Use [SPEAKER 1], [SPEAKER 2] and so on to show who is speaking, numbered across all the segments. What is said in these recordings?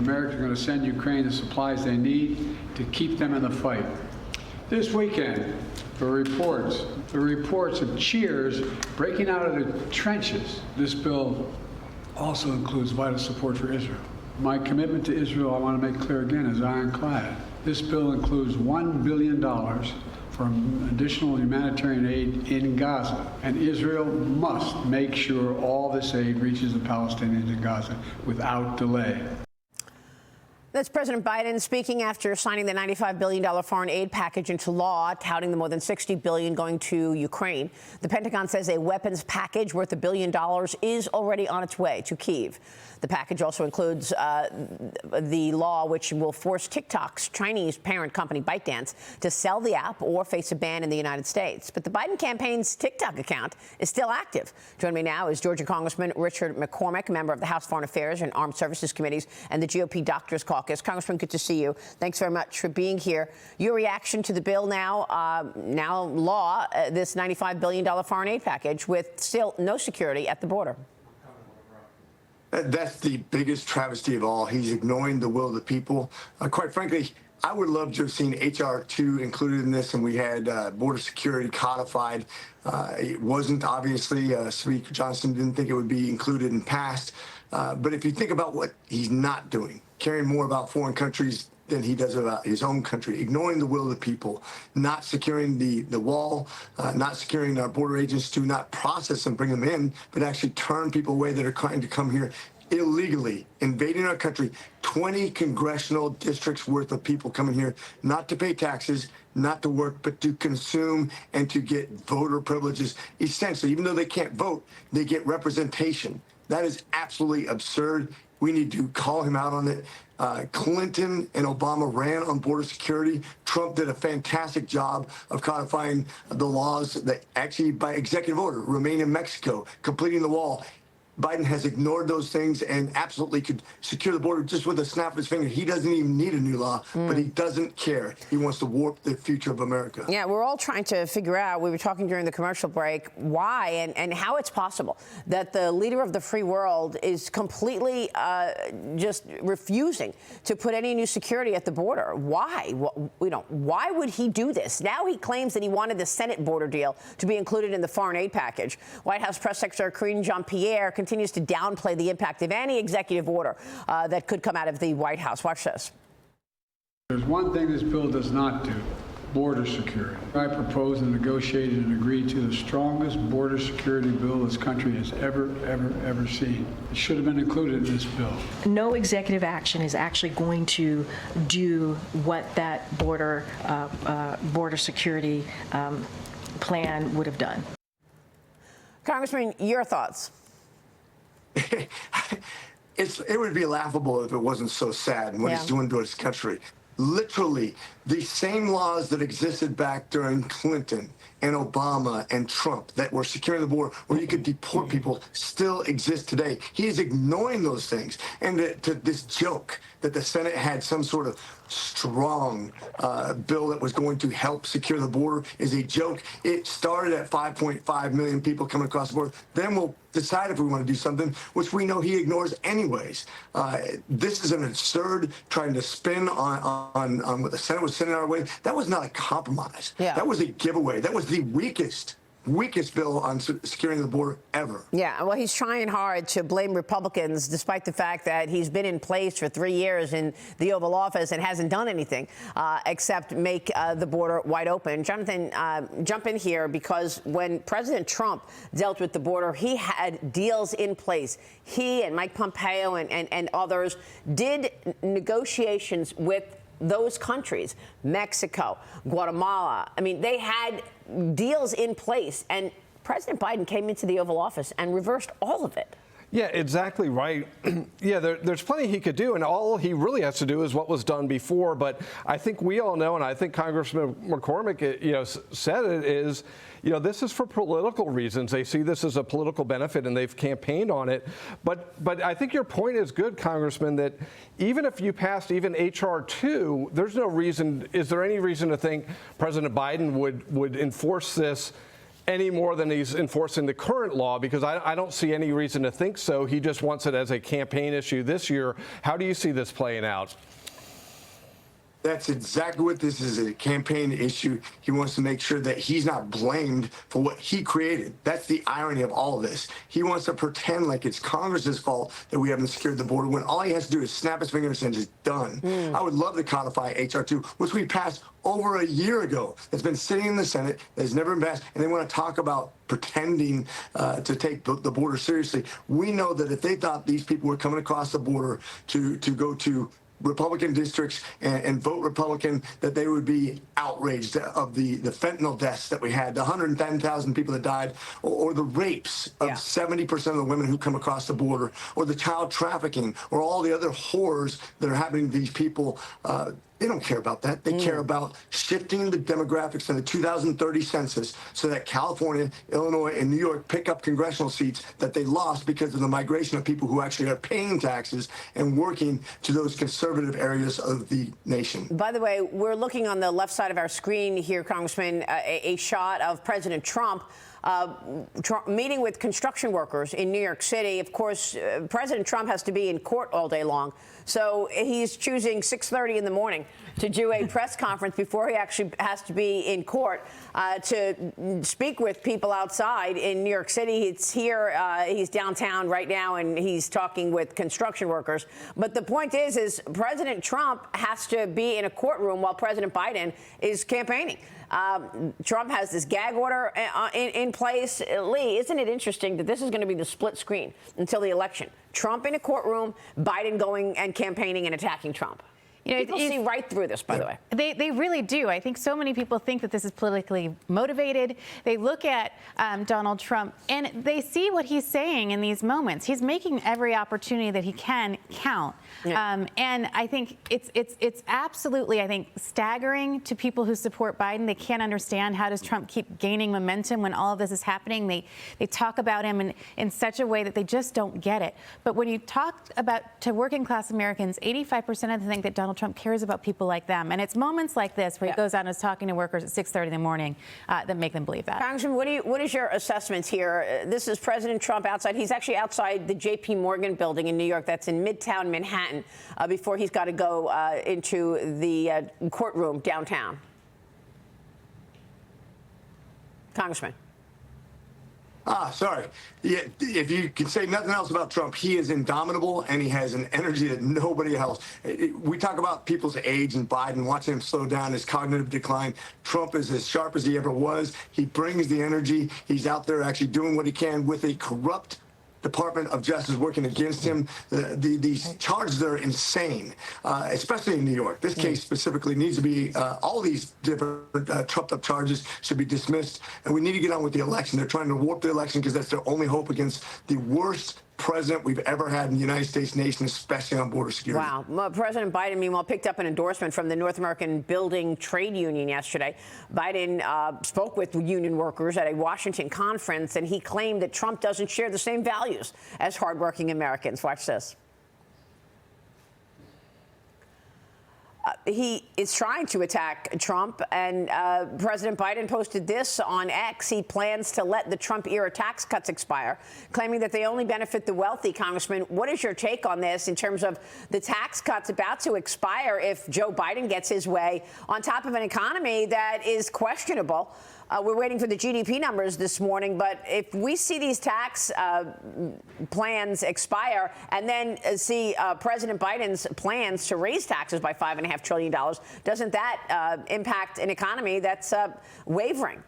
[SPEAKER 1] America's going to send Ukraine the supplies they need to keep them in the fight. This weekend, the reports of cheers breaking out of the trenches. This bill also includes vital support for Israel. My commitment to Israel, I want to make clear again, is ironclad. This bill includes $1 billion for additional humanitarian aid in Gaza, and Israel must make sure all this aid reaches the Palestinians in Gaza without delay.
[SPEAKER 2] That's President Biden speaking after signing the $95 billion foreign aid package into law, touting the more than $60 billion going to Ukraine. The Pentagon says a weapons package worth $1 billion is already on its way to Kyiv. The package also includes the law which will force TikTok's Chinese parent company ByteDance to sell the app or face a ban in the United States. But the Biden campaign's TikTok account is still active. Joining me now is Georgia Congressman Richard McCormick, member of the House Foreign Affairs and Armed Services Committees and the GOP Doctors Caucus. Congressman, good to see you. Thanks very much for being here. Your reaction to the bill now law, this $95 billion foreign aid package with still no security at the border.
[SPEAKER 3] That's the biggest travesty of all. He's ignoring the will of the people. Quite frankly, I would love to have seen H.R. 2 included in this, and we had border security codified. It wasn't, obviously. Speaker Johnson didn't think it would be included and passed. But if you think about what he's not doing, caring more about foreign countries than he does about his own country, ignoring the will of the people, not securing the wall, not securing our border agents to not process and bring them in, but actually turn people away that are trying to come here illegally, invading our country. 20 congressional districts worth of people coming here, not to pay taxes, not to work, but to consume and to get voter privileges. Essentially, even though they can't vote, they get representation. That is absolutely absurd. We need to call him out on it. Clinton and Obama ran on border security. Trump did a fantastic job of codifying the laws that actually, by executive order, remain in Mexico, completing the wall. Biden has ignored those things and absolutely could secure the border just with a snap of his finger. He doesn't even need a new law, but he doesn't care. He wants to warp the future of America.
[SPEAKER 2] Yeah, we're all trying to figure out, we were talking during the commercial break, why and how it's possible that the leader of the free world is completely just refusing to put any new security at the border. Why? Why would he do this? Now he claims that he wanted the Senate border deal to be included in the foreign aid package. White House Press Secretary Karine Jean-Pierre continues to downplay the impact of any executive order that could come out of the White House. Watch this.
[SPEAKER 1] There's one thing this bill does not do: border security. I proposed and negotiated and agreed to the strongest border security bill this country has ever seen. It should have been included in this bill.
[SPEAKER 4] No executive action is actually going to do what that border security plan would have done.
[SPEAKER 2] Congressman, your thoughts?
[SPEAKER 3] It would be laughable if it wasn't so sad and what he's doing to his country. Literally, the same laws that existed back during Clinton and Obama and Trump that were securing the border, where you could deport people, still exist today. He is ignoring those things. And to this joke that the Senate had some sort of strong bill that was going to help secure the border is a joke. It started at 5.5 million people coming across the border. Then we'll decide if we want to do something, which we know he ignores anyways. This is an absurd trying to spin on what the Senate was sending our way. That was not a compromise. Yeah. That was a giveaway. That was the weakest bill on securing the border ever.
[SPEAKER 2] Yeah, well, he's trying hard to blame Republicans, despite the fact that he's been in place for 3 years in the Oval Office and hasn't done anything except make the border wide open. Jonathan, jump in here, because when President Trump dealt with the border, he had deals in place. He and Mike Pompeo and others did negotiations with those countries, Mexico, Guatemala. I mean, they had deals in place, and President Biden came into the Oval Office and reversed all of it.
[SPEAKER 5] Yeah, exactly right. Yeah, there's plenty he could do, and all he really has to do is what was done before. But I think we all know, and I think Congressman McCormick, said it is, this is for political reasons. They see this as a political benefit, and they've campaigned on it. But I think your point is good, Congressman, that even if you passed even H.R. 2, there's no reason. Is there any reason to think President Biden would enforce this any more than he's enforcing the current law, because I don't see any reason to think so. He just wants it as a campaign issue this year. How do you see this playing out?
[SPEAKER 3] That's exactly what this is, a campaign issue. He wants to make sure that he's not blamed for what he created. That's the irony of all of this. He wants to pretend like it's Congress's fault that we haven't secured the border, when all he has to do is snap his fingers and it's done. I would love to codify H.R. 2, which we passed over a year ago. It's been sitting in the Senate, that's never been passed, and they want to talk about pretending to take the border seriously. We know that if they thought these people were coming across the border to go to Republican districts and vote Republican, that they would be outraged of the fentanyl deaths that we had, the 110,000 people that died, or the rapes of 70% of the women who come across the border, or the child trafficking, or all the other horrors that are happening to these people. They don't care about that. They care about shifting the demographics in the 2030 census so that California, Illinois, and New York pick up congressional seats that they lost because of the migration of people who actually are paying taxes and working to those conservative areas of the nation.
[SPEAKER 2] By the way, we're looking on the left side of our screen here, Congressman, a shot of President Trump meeting with construction workers in New York City. Of course, President Trump has to be in court all day long, so he's choosing 6:30 in the morning to do a press conference before he actually has to be in court to speak with people outside in New York City. It's here, he's downtown right now, and he's talking with construction workers. But the point is President Trump has to be in a courtroom while President Biden is campaigning. Trump has this gag order in place. Lee, isn't it interesting that this is going to be the split screen until the election? Trump in a courtroom, Biden going and campaigning and attacking Trump. You know, people see right through this, by the way.
[SPEAKER 6] They really do. I think so many people think that this is politically motivated. They look at Donald Trump and they see what he's saying in these moments. He's making every opportunity that he can count. Yeah. And I think it's absolutely, I think, staggering to people who support Biden. They can't understand, how does Trump keep gaining momentum when all of this is happening? They talk about him in such a way that they just don't get it. But when you talk to working class Americans, 85% of them think that Donald Trump cares about people like them. And it's moments like this where he goes out and is talking to workers at 6:30 in the morning that make them believe that.
[SPEAKER 2] Congressman, what is your assessment here? This is President Trump outside. He's actually outside the J.P. Morgan building in New York. That's in Midtown Manhattan before he's got to go into the courtroom downtown. Congressman.
[SPEAKER 3] Sorry. Yeah, if you can say nothing else about Trump, he is indomitable and he has an energy that nobody else. We talk about people's age and Biden, watching him slow down, his cognitive decline. Trump is as sharp as he ever was. He brings the energy. He's out there actually doing what he can with a corrupt Department of Justice working against him. These charges are insane, especially in New York. This case specifically needs to be, all these different trumped up charges should be dismissed, and we need to get on with the election. They're trying to warp the election because that's their only hope against the worst president we've ever had in the United States nation, especially on border security.
[SPEAKER 2] Wow. Well, President Biden, meanwhile, picked up an endorsement from the North American Building Trade Union yesterday. Biden spoke with union workers at a Washington conference, and he claimed that Trump doesn't share the same values as hardworking Americans. Watch this. He is trying to attack Trump, and President Biden posted this on X. He plans to let the Trump-era tax cuts expire, claiming that they only benefit the wealthy. Congressman, what is your take on this in terms of the tax cuts about to expire if Joe Biden gets his way, on top of an economy that is questionable? We're waiting for the GDP numbers this morning, but if we see these tax plans expire and then see President Biden's plans to raise taxes by $5.5 trillion, doesn't that impact an economy that's wavering?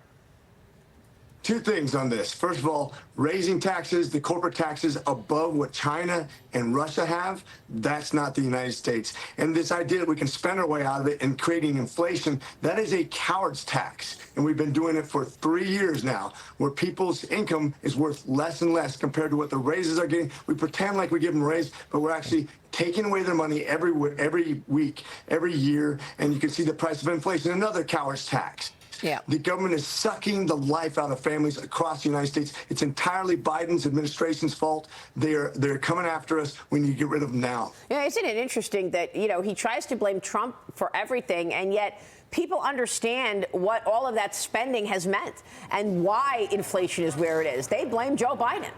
[SPEAKER 3] Two things on this. First of all, raising taxes, the corporate taxes above what China and Russia have, that's not the United States. And this idea that we can spend our way out of it and creating inflation, that is a coward's tax. And we've been doing it for 3 years now, where people's income is worth less and less compared to what the raises are getting. We pretend like we give them a raise, but we're actually taking away their money every week, every year. And you can see the price of inflation, another coward's tax.
[SPEAKER 2] Yeah.
[SPEAKER 3] The government is sucking the life out of families across the United States. It's entirely Biden's administration's fault. They're coming after us. We need to get rid of them now.
[SPEAKER 2] Yeah, isn't it interesting that, you know, he tries to blame Trump for everything, and yet people understand what all of that spending has meant and why inflation is where it is. They blame Joe Biden.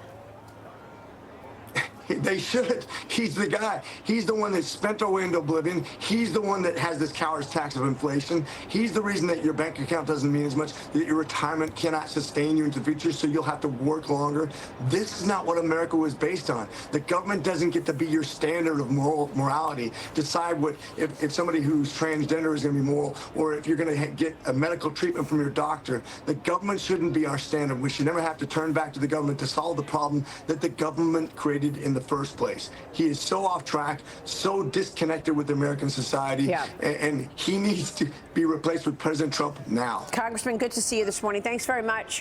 [SPEAKER 3] They should. He's the guy. He's the one that spent our way into oblivion. He's the one that has this coward's tax of inflation. He's the reason that your bank account doesn't mean as much, that your retirement cannot sustain you into the future, so you'll have to work longer. This is not what America was based on. The government doesn't get to be your standard of morality, decide what if somebody who's transgender is going to be moral, or if you're going to get a medical treatment from your doctor. The government shouldn't be our standard. We should never have to turn back to the government to solve the problem that the government created in the first place. He is so off track, so disconnected with American society,
[SPEAKER 2] Yeah.
[SPEAKER 3] and he needs to be replaced with President Trump now.
[SPEAKER 2] Congressman, good to see you this morning. Thanks very much.